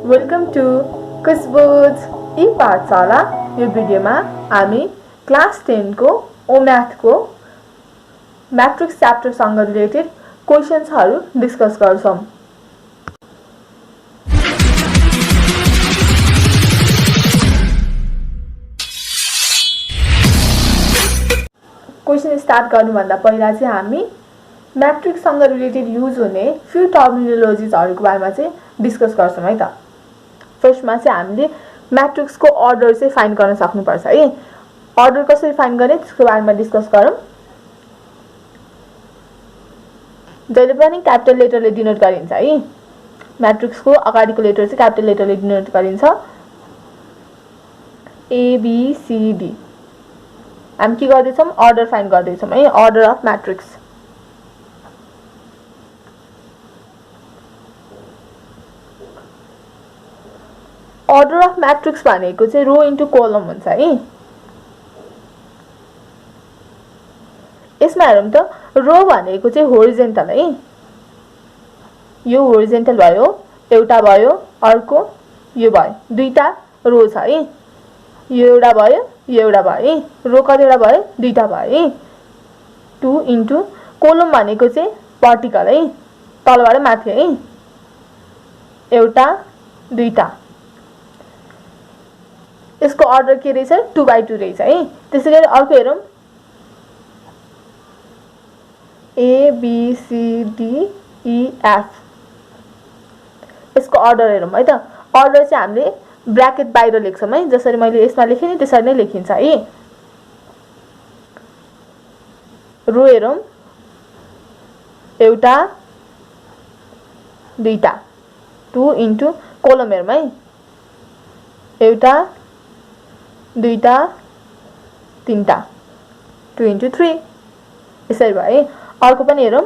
Welcome two कुसबुज ई पाठशाला। यो भिडियोमा हामी क्लास 10 को ओ म्याथ को मैट्रिक्स च्याप्टर सँग रिलेटेड क्वेशन्सहरु डिस्कस गर्छौं। क्वेशन स्टार्ट गर्नुभन्दा पहिला चाहिँ हामी मैट्रिक्स सँग रिलेटेड युज हुने फ्यु टर्मिनोलोजीजहरुको बारेमा चाहिँ डिस्कस गर्छौं है त। फर्स्टमा चाहिँ हामीले मैट्रिक्स को अर्डर चाहिँ फाइन्ड गर्न सक्नुपर्छ है। अर्डर कसरी फाइन्ड गर्ने त्यसको बारेमा डिस्कस गरौं। जहिले पनि क्यापिटल लेटरले डिनोट गरिन्छ है। मैट्रिक्स को अगाडिको लेटर चाहिँ क्यापिटल लेटरले डिनोट गरिन्छ। A B C D. हामी के गर्दै छौं? अर्डर फाइन्ड गर्दै छौं है। Order of matrix. Order of matrix भनेको चाहिँ रो इन्टु कलम हुन्छ है। यसमा हेरौं त, रो भनेको चाहिँ होरिजेन्टल है। यो होरिजेन्टल भयो, एउटा भयो, अर्को यो भयो, दुईटा रो छ है। यो एउटा भयो, यो एउटा भयो है। रो कतिवटा भयो? दुईटा भयो है। 2 इन्टु कलम भनेको चाहिँ भर्टिकल है, तलबाट माथि है। एउटा, दुईटा। यसको अर्डर के रहेछ? 2/2 रहेछ है। त्यसैगरी अर्को हेरौं, A B C D E F. यसको अर्डर हेरौं है त। अर्डर चाहिँ हामीले ब्रैकेट बाहिर लेख्छौं है। जसरी मैले यसमा लेखे नि त्यसरी नै लेखिन्छ है। रो हेरौं, एउटा, दुईटा। 2 इन्टु कलम हेरौं है, एउटा, दुईटा, तीनटा। 2 इन्टु 3 यसरी भयो है। अर्को पनि हेरौं,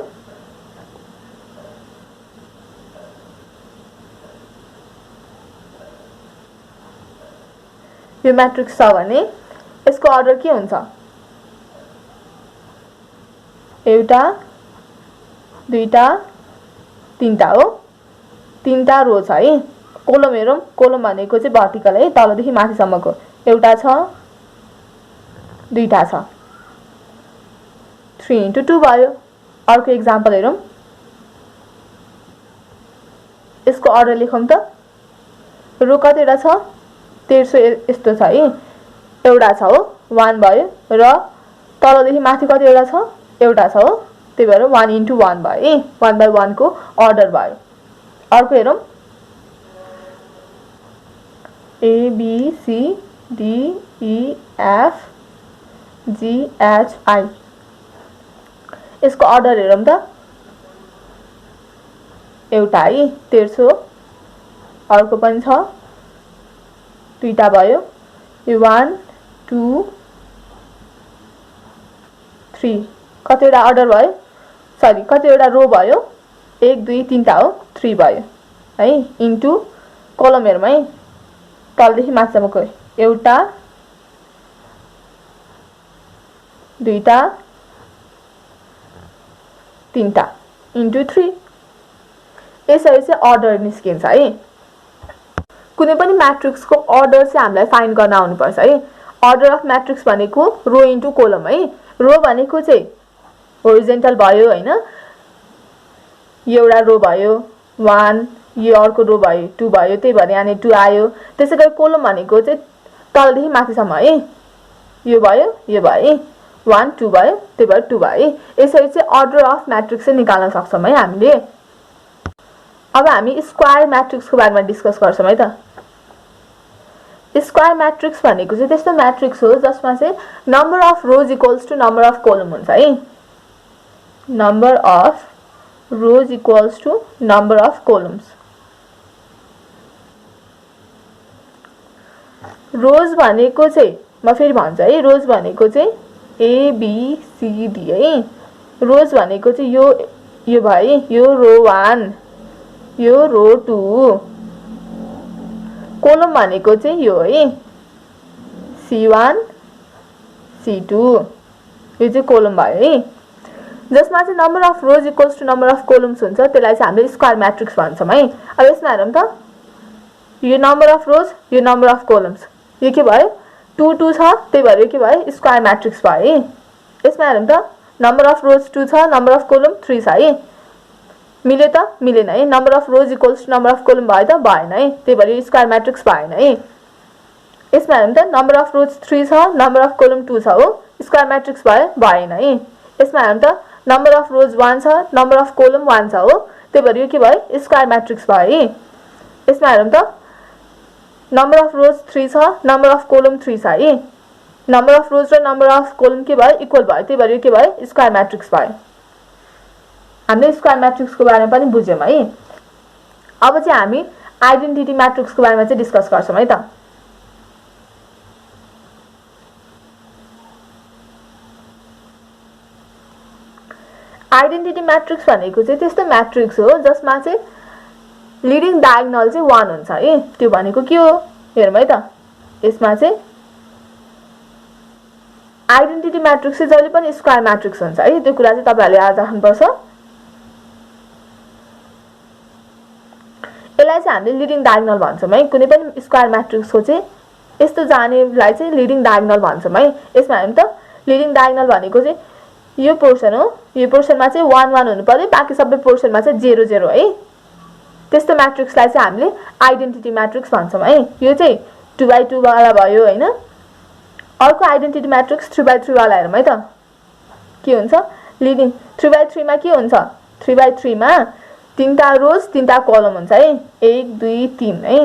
यो मैट्रिक्स छ भने यसको अर्डर के हुन्छ? एउटा, दुईटा, तीनटा हो। तीनटा रो छ है। कलम हेरौं, कलम भनेको चाहिँ भर्टिकल है, तलदेखि माथिसम्मको। एउटा छ, दुईटा छ। 3 इन्टु 2 भयो। अर्को एक्जाम्पल हेरौं, यसको अर्डर लेखौं त। रो कतिवटा छ? 1300 यस्तो छ है। एउटा छ हो, 1 भयो। र तलदेखि माथि कतिवटा छ? एउटा छ हो। त्यही भएर 1 इन्टु 1 भयो है। 1/1 को अर्डर भयो। अर्को हेरौं, A B C D E F G H I. यसको अर्डर हेरौं त। एउटा है, 1300। अर्को पनि छ, दुईटा भयो। यो 1 2 3 कतिवटा अर्डर भयो? सरी, कतिवटा रो भयो? 1 2 3टा हो, 3 भयो है। इन्टु कलम हेरौं है, तलदेखि माथिसम्मको। एउटा, दुईटा, तीनटा। इन्टु 3 यसरी चाहिँ अर्डर निस्किन्छ है। कुनै पनि मैट्रिक्स को अर्डर चाहिँ हामीलाई फाइन्ड गर्न आउनुपर्छ है। अर्डर अफ मैट्रिक्स भनेको रो इन्टु कलम है। रो भनेको चाहिँ होरिजेन्टल भयो हैन। यो एउटा रो भयो, 1। यो अर्को रो भयो, 2 भयो। त्यही भएर यहाँ 2 आयो। त्यसैगरी कलम भनेको चाहिँ तलदेखि माथिसम्म है। यो भयो, यो भयो है। 1 2 भयो, त्यही भएर 2 भयो है। यसरी चाहिँ अर्डर अफ मैट्रिक्स चाहिँ निकाल्न सक्छौं है हामीले। अब हामी स्क्वायर मैट्रिक्स को बारेमा डिस्कस गर्छौं है त। स्क्वायर मैट्रिक्स भनेको चाहिँ त्यस्तो मैट्रिक्स हो जसमा चाहिँ number of rows equals to number of column हुन्छ है। Number of rows equals to number of columns. Rows भनेको चाहिँ म फेरि भन्छु है। रोज भनेको चाहिँ ए बी सी डी है। रोज भनेको चाहिँ यो भयो है। यो रो 1, यो रो 2। कलम भनेको चाहिँ यो है, C1 C2। यो चाहिँ कलम भयो है। जसमा चाहिँ number of rows equals to number of columns हुन्छ, त्यसलाई चाहिँ हामीले स्क्वायर मैट्रिक्स भन्छौं है। अब यसमा हेरौं त, यो नम्बर अफ रोज, यो नम्बर अफ कोलम्स, यो के भयो 2 2 छ, त्यही भएर यो के भयो स्क्वायर म्याट्रिक्स भयो है। यसमा हेरौँ त, नम्बर अफ रोज 2 छ, नम्बर अफ कोलम 3 छ है। मिल्यो त मिलेन है। Number of rows equals to number of column भयो त भएन है, त्यही भएर यो स्क्वायर म्याट्रिक्स भएन है। यसमा हेरौँ त, नम्बर अफ रोज 3 छ, नम्बर अफ कोलम 2 छ हो, स्क्वायर म्याट्रिक्स भयो भएन है। यसमा हेरौँ त, नम्बर अफ रोज 1 छ, नम्बर अफ कोलम 1 छ हो, त्यही भएर यो के भयो स्क्वायर म्याट्रिक्स भयो है। यसमा हेरौँ त, नम्बर अफ रोज 3 छ, नम्बर अफ कोलम 3 छ है। नम्बर अफ रोज र नम्बर अफ कोलम के भयो इक्वल भयो, त्यही भएर यो के भयो स्क्वायर म्याट्रिक्स भयो। हामीले स्क्वायर म्याट्रिक्सको बारेमा पनि बुझ्यौँ है। अब चाहिँ हामी आइडेन्टिटी म्याट्रिक्सको बारेमा चाहिँ डिस्कस गर्छौँ है त। आइडेन्टिटी म्याट्रिक्स भनेको चाहिँ त्यस्तो म्याट्रिक्स हो जसमा चाहिँ लिडिङ डायगोनल चाहिँ 1 हुन्छ है। त्यो भनेको के हो हेरौँ है त। यसमा चाहिँ आइडेन्टिटी म्याट्रिक्स चाहिँ जहिले पनि स्क्वायर म्याट्रिक्स हुन्छ है, त्यो कुरा चाहिँ तपाईहरुले याद राख्नुपर्छ। यसलाई चाहिँ हामीले लिडिङ डायगोनल भन्छौँ है। कुनै पनि स्क्वायर म्याट्रिक्सको चाहिँ यस्तो जानेलाई चाहिँ लिडिङ डायगोनल भन्छौँ है। यसमा हेरौँ त, लिडिङ डायगोनल भनेको चाहिँ यो पोर्सन हो, यो पोर्सनमा चाहिँ 1 1 हुनु पर्यो, बाँकी सबै पोर्सनमा चाहिँ 0 0 है। त्यस्तो म्याट्रिक्सलाई चाहिँ हामीले आइडेन्टिटी म्याट्रिक्स भन्छौँ है। यो चाहिँ 2 by 2 वाला भयो हैन। अर्को आइडेन्टिटी म्याट्रिक्स 3 by 3 वाला हेरौँ है त। के हुन्छ लिडिङ 3 by 3 मा के हुन्छ, 3 by 3 मा 3टा रोज 3टा कलम हुन्छ है। 1 2 3 है,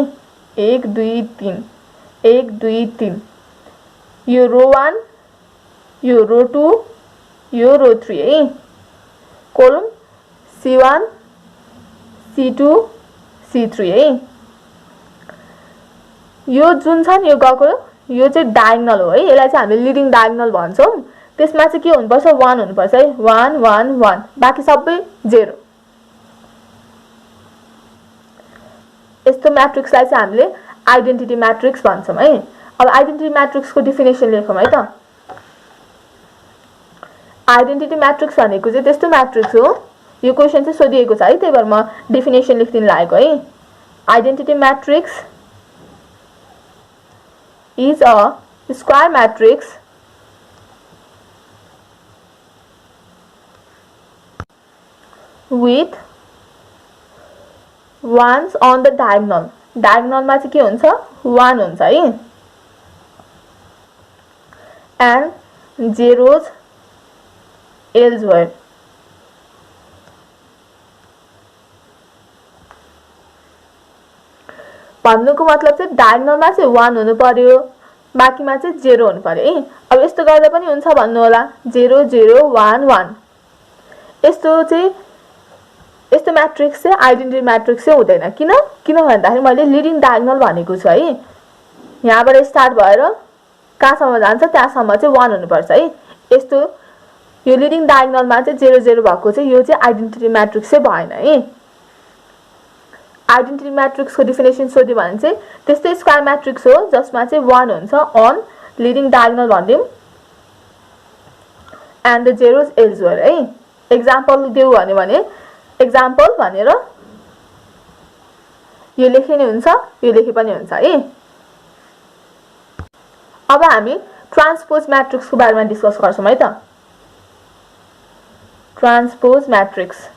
1 2 3 1 2 3। यो रो 1, यो रो 2, यो रो 3 है। कलम C1 C2 C3 है। यो जुन छ नि यो गएको यो चाहिँ डायगोनल हो है। यसलाई चाहिँ हामीले लिडिङ डायगोनल भन्छौँ। त्यसमा चाहिँ के हुनुपर्छ 1 हुनुपर्छ है, 1 1 1, बाँकी सबै 0। यस्तो म्याट्रिक्सलाई चाहिँ हामीले आइडेन्टिटी म्याट्रिक्स भन्छौँ है। अब आइडेन्टिटी म्याट्रिक्सको डेफिनेसन लेखौँ है त। आइडेन्टिटी म्याट्रिक्स भनेको चाहिँ त्यस्तो म्याट्रिक्स हो, यो क्वेशन चाहिँ सोधिएको छ है, त्यही भएर म डेफिनेसन लेख्दिन लागेको है। Identity matrix is a square matrix with ones on the diagonal. Diagonal मा चाहिँ के हुन्छ 1 हुन्छ है, and zeros elsewhere. भन्नुको मतलब चाहिँ डायगोनलमा चाहिँ 1 हुनु पर्यो, बाँकीमा चाहिँ 0 हुनु पर्यो है। अब यस्तो गर्दा पनि हुन्छ भन्नु होला 0 0 1 1। यस्तो चाहिँ यस्तो म्याट्रिक्स चाहिँ आइडेन्टिटी म्याट्रिक्स चाहिँ हुँदैन। किन भन्दाखेरि मैले लिडिङ डायगोनल भनेको छु है। यहाँबाट स्टार्ट भएर कहाँसम्म जान्छ त्यहाँसम्म चाहिँ 1 हुनुपर्छ है। यस्तो यो लिडिङ डायगोनलमा चाहिँ 0 0 भएको चाहिँ यो चाहिँ आइडेन्टिटी म्याट्रिक्स चाहिँ भएन है। आइडेन्टिटी म्याट्रिक्सको डेफिनेसन सोध्यो भने चाहिँ त्यस्तै स्क्वायर म्याट्रिक्स हो जसमा चाहिँ 1 हुन्छ अन लिडिङ डायगोनल भन्दियौँ, एन्ड द जेरोज एल्सवेयर है। एक्जाम्पल देऊ भने एक्जाम्पल भनेर यो लेखे नि हुन्छ, यो लेखे पनि हुन्छ है। अब हामी ट्रान्सपोज म्याट्रिक्सको बारेमा डिस्कस गर्छौँ है त। ट्रान्सपोज म्याट्रिक्स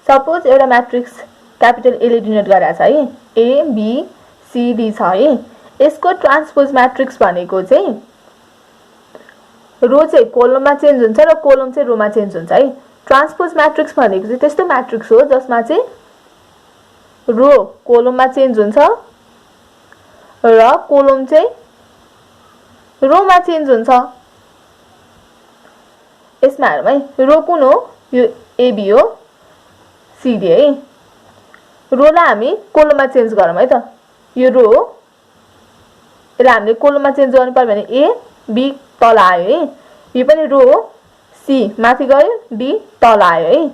सपोज एउटा म्याट्रिक्स क्यापिटल ए ले डिनोट गरेको छ है, ए बी सी डी छ है। यसको ट्रान्सपोज म्याट्रिक्स भनेको चाहिँ रो चाहिँ कोलममा चेन्ज हुन्छ र कोलम चाहिँ रोमा चेन्ज हुन्छ है। ट्रान्सपोज म्याट्रिक्स भनेको चाहिँ त्यस्तो म्याट्रिक्स हो जसमा चाहिँ रो कोलममा चेन्ज हुन्छ र कोलम चाहिँ रोमा चेन्ज हुन्छ। यसमा हेरौँ है, रो कुन हो, यो एबी हो, सीडी है। रोलाई हामी कोलममा चेन्ज गरौँ है त। यो रो हो, यसलाई हामीले कोलममा चेन्ज गर्नु पर्यो भने ए बी तल आयो है। यो पनि रो हो, सी माथि गयो, डी तल आयो है।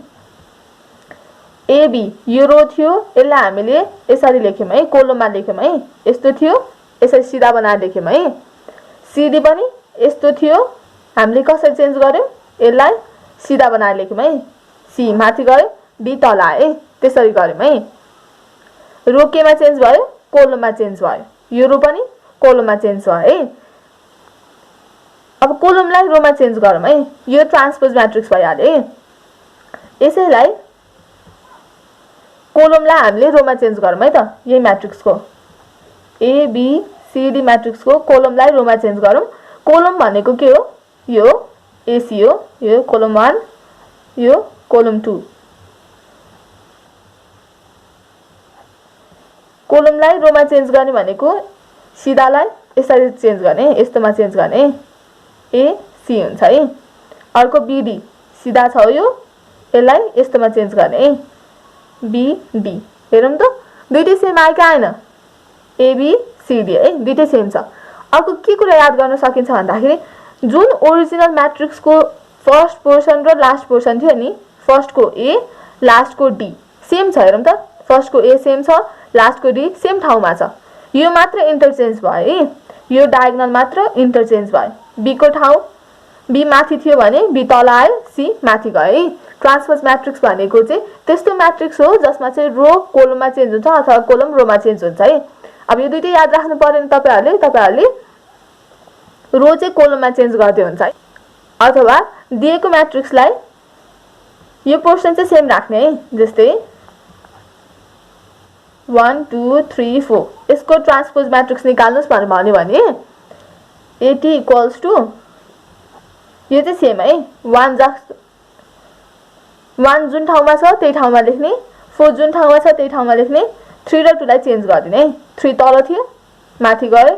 एबी यो रो थियो, यसलाई हामीले यसरी लेख्यौँ है, कोलममा लेख्यौँ है, यस्तो थियो, यसरी सिधा बनाएर लेख्यौँ है। सीडी पनि यस्तो थियो, हामीले कसरी चेन्ज गर्यौँ, यसलाई सिधा बनाएर लेख्यौँ है। सी माथि गयो, बी तल आए त्यसरी गर्यौं है रो केमा चेन्ज भयो कोलममा चेन्ज भयो यो रो पनि कोलममा चेन्ज भयो है अब कोलमलाई रोमा चेन्ज गरौँ है यो ट्रान्सपोज म्याट्रिक्स भइहाल्यो है यसैलाई कोलमलाई हामीले रोमा चेन्ज गरौँ है त यही म्याट्रिक्सको ए बी सी डी म्याट्रिक्सको कोलमलाई रोमा चेन्ज गरौँ कोलम भनेको के हो यो एसी हो यो कोलम 1 यो कोलम 2 कोलमलाई रोमा चेन्ज गर्ने भनेको सिधालाई यसरी चेन्ज गर्ने यस्तोमा चेन्ज गर्ने ए सी हुन्छ है अर्को बीडी सिधा छ यो यसलाई यस्तोमा चेन्ज गर्ने है बी डी हेरौँ त दुईटै सेम आयो कि आएन ए बी सी डी है दुईटै सेम छ अर्को के कुरा याद गर्न सकिन्छ भन्दाखेरि जुन ओरिजिनल म्याट्रिक्सको फर्स्ट पोर्सन र लास्ट पोर्सन थियो नि फर्स्टको ए लास्टको डी सेम छ हेरौँ त फर्स्टको ए सेम छ लास्टको डी सेम ठाउँमा छ यो मात्र इन्टरचेन्ज भयो है यो डायगोनल मात्र इन्टरचेन्ज भयो बी को ठाउँ बी माथि थियो भने बी तल आयो सी माथि गयो है ट्रान्सपोज म्याट्रिक्स भनेको चाहिँ त्यस्तो म्याट्रिक्स हो जसमा चाहिँ रो कोलममा चेन्ज हुन्छ अथवा कोलम रोमा चेन्ज हुन्छ है अब यो दुईटै याद राख्नु पर्यो तपाईहरुले रो चाहिँ कोलममा चेन्ज गर्दै हुन्छ है अथवा दिएको म्याट्रिक्सलाई यो पोर्सन चाहिँ सेम राख्ने है जस्तै 1 2 3 4 यसको ट्रान्सपोज म्याट्रिक्स निकाल्नुस् भनेर भन्यो भने AT इक्वल्स टु यो चाहिँ सेम है 1 जुन ठाउँमा छ त्यही ठाउँमा लेख्ने 4 जुन ठाउँमा छ त्यही ठाउँमा लेख्ने 3 र 2 लाई चेन्ज गरिदिने है 3 तल थियो माथि गयो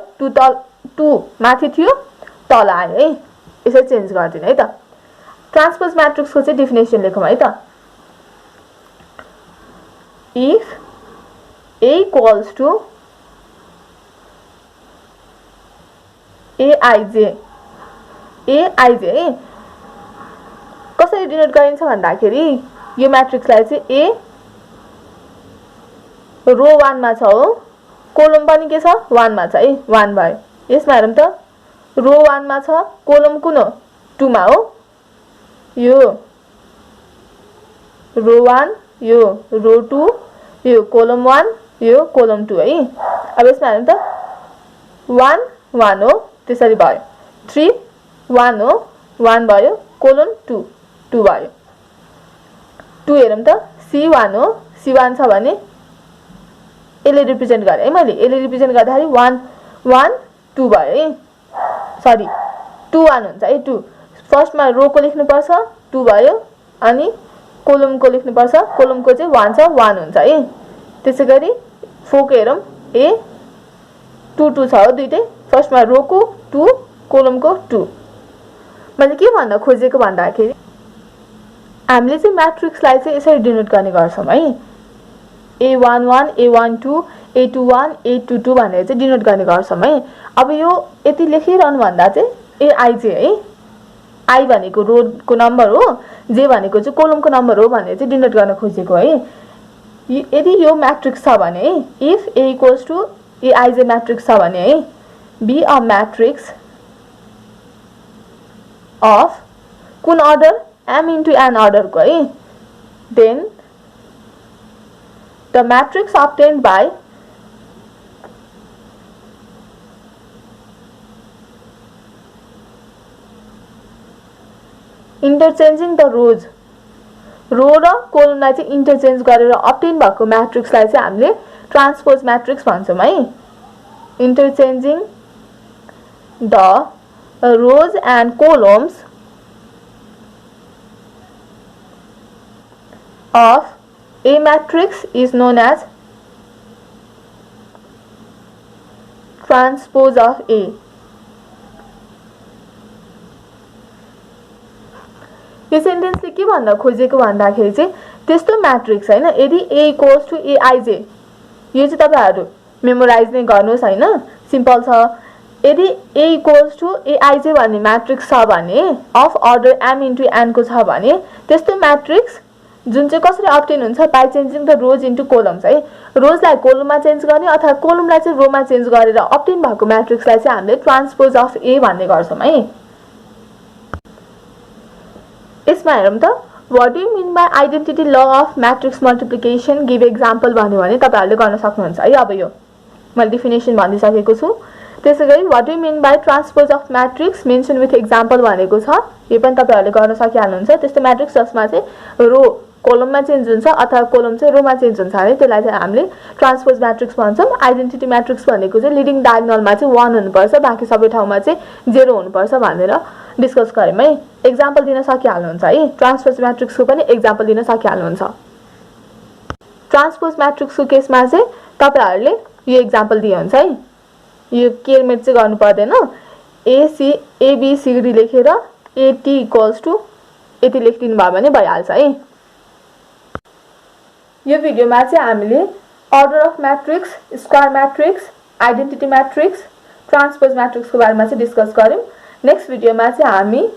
2 माथि थियो तल आयो है यसरी चेन्ज गरिदिने है त ट्रान्सपोज म्याट्रिक्सको चाहिँ डेफिनेसन लेखौँ है त if A equals to Aij है कसरी डिनोट गरिन्छ भन्दाखेरि यो म्याट्रिक्सलाई चाहिँ A रो 1 मा छ हो कोलम पनि के छ 1 मा छ है 1 भयो यसमा हेरौँ त रो 1 मा छ कोलम कुन हो 2 मा हो यो रो 1 यो रो 2 यो कोलम 1 यो कोलम 2 है अब यसमा हेरौँ त 1 1 हो त्यसरी भयो 3 1 हो 1 भयो कोलम 2 2 भयो 2 हेरौँ त C1 हो C1 छ भने यसले रिप्रेजेन्ट गरे है मैले यसले रिप्रेजेन्ट गर्दाखेरि 1 1 2 भयो है सरी 2 1 हुन्छ है 2 फर्स्टमा रो को लेख्नु पर्छ 2 भयो अनि कोलम को लेख्नु पर्छ कोलम को चाहिँ 1 छ 1 हुन्छ है त्यसैगरी 4 को हेरौँ A 2 2 छ हो दुईटै फर्स्टमा रो को 2 कोलम को 2 मैले के भन्न खोजेको भन्दाखेरि हामीले चाहिँ म्याट्रिक्सलाई चाहिँ यसरी डिनोट गर्ने गर्छौं है A11 A12 A21 A22 भनेर चाहिँ डिनोट गर्ने गर्छौं है अब यो यति लेखिरहनु भन्दा चाहिँ Aij है I भनेको रो को नम्बर हो J भनेको चाहिँ कोलम को नम्बर हो भनेर चाहिँ डिनोट गर्न खोजेको है यदि यो म्याट्रिक्स छ भने if A equals to Aij matrix छ भने है बी अ म्याट्रिक्स अफ कुन order m into n order को है then the matrix obtained by interchanging the rows रो र कोलमलाई चाहिँ इन्टरचेन्ज गरेर obtain भएको म्याट्रिक्सलाई चाहिँ हामीले ट्रान्सपोज म्याट्रिक्स भन्छौं है interchanging the rows and columns of a matrix is known as transpose of A. यो सेन्टेन्सले के भन्न खोजेको भन्दाखेरि चाहिँ त्यस्तो म्याट्रिक्स हैन यदि A इक्वल्स टु Aij यो चाहिँ तपाईहरु मेमोराइज नै गर्नुस् हैन सिम्पल छ यदि A इक्वल्स टु Aij भन्ने म्याट्रिक्स छ भने of order m into n को छ भने त्यस्तो म्याट्रिक्स जुन चाहिँ कसरी obtain हुन्छ by changing the rows into columns है रोजलाई कोलममा चेन्ज गर्ने अथवा कोलमलाई चाहिँ रोमा चेन्ज गरेर obtain भएको म्याट्रिक्सलाई चाहिँ हामीले ट्रान्सपोज अफ A भन्ने गर्छौं है यसमा हेरौँ त what do you mean by identity law of matrix multiplication give example भन्यो भने तपाईहरुले गर्न सक्नुहुन्छ है। अब यो मैले डेफिनेसन भनिसकेको छु। त्यसैगरी what do you mean by transpose of matrix mention with example भनेको छ, यो पनि तपाईहरुले गर्न सकिहाल्नुहुन्छ। त्यस्तो म्याट्रिक्स जसमा चाहिँ रो कोलममा चेन्ज हुन्छ अथवा कोलम चाहिँ रोमा चेन्ज हुन्छ भने त्यसलाई चाहिँ हामीले ट्रान्सपोज म्याट्रिक्स भन्छौँ। आइडेन्टिटी म्याट्रिक्स भनेको चाहिँ लिडिङ डायगोनलमा चाहिँ 1 हुनुपर्छ, बाँकी सबै ठाउँमा चाहिँ 0 हुनुपर्छ भनेर डिस्कस गऱ्यौँ है। एक्जाम्पल दिन सकिहाल्नुहुन्छ है। ट्रान्सपोज म्याट्रिक्सको पनि एक्जाम्पल दिन सकिहाल्नुहुन्छ। ट्रान्सपोज म्याट्रिक्सको केसमा चाहिँ तपाईहरुले यो एक्जाम्पल दिए हुन्छ है। यो केयरमेट चाहिँ गर्नु पर्दैन। एबीसीडी लेखेर एटी इक्वल्स टु यति लेखिदिनु भयो भने भइहाल्छ है। यो भिडियोमा चाहिँ हामीले order of matrix, square matrix, identity matrix, transpose म्याट्रिक्सको बारेमा चाहिँ डिस्कस गऱ्यौँ। नेक्स्ट भिडियोमा चाहिँ हामी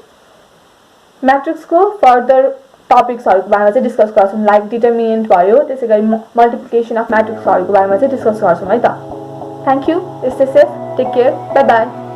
म्याट्रिक्सको फर्दर टपिक्सहरुको बारेमा चाहिँ डिस्कस गर्छौँ, लाइक डिटर्मिनेन्ट भयो, त्यसैगरी मल्टिप्लिकेसन अफ म्याट्रिक्सहरुको बारेमा चाहिँ डिस्कस गर्छौँ है त। Thank you, stay safe, take care, bye by.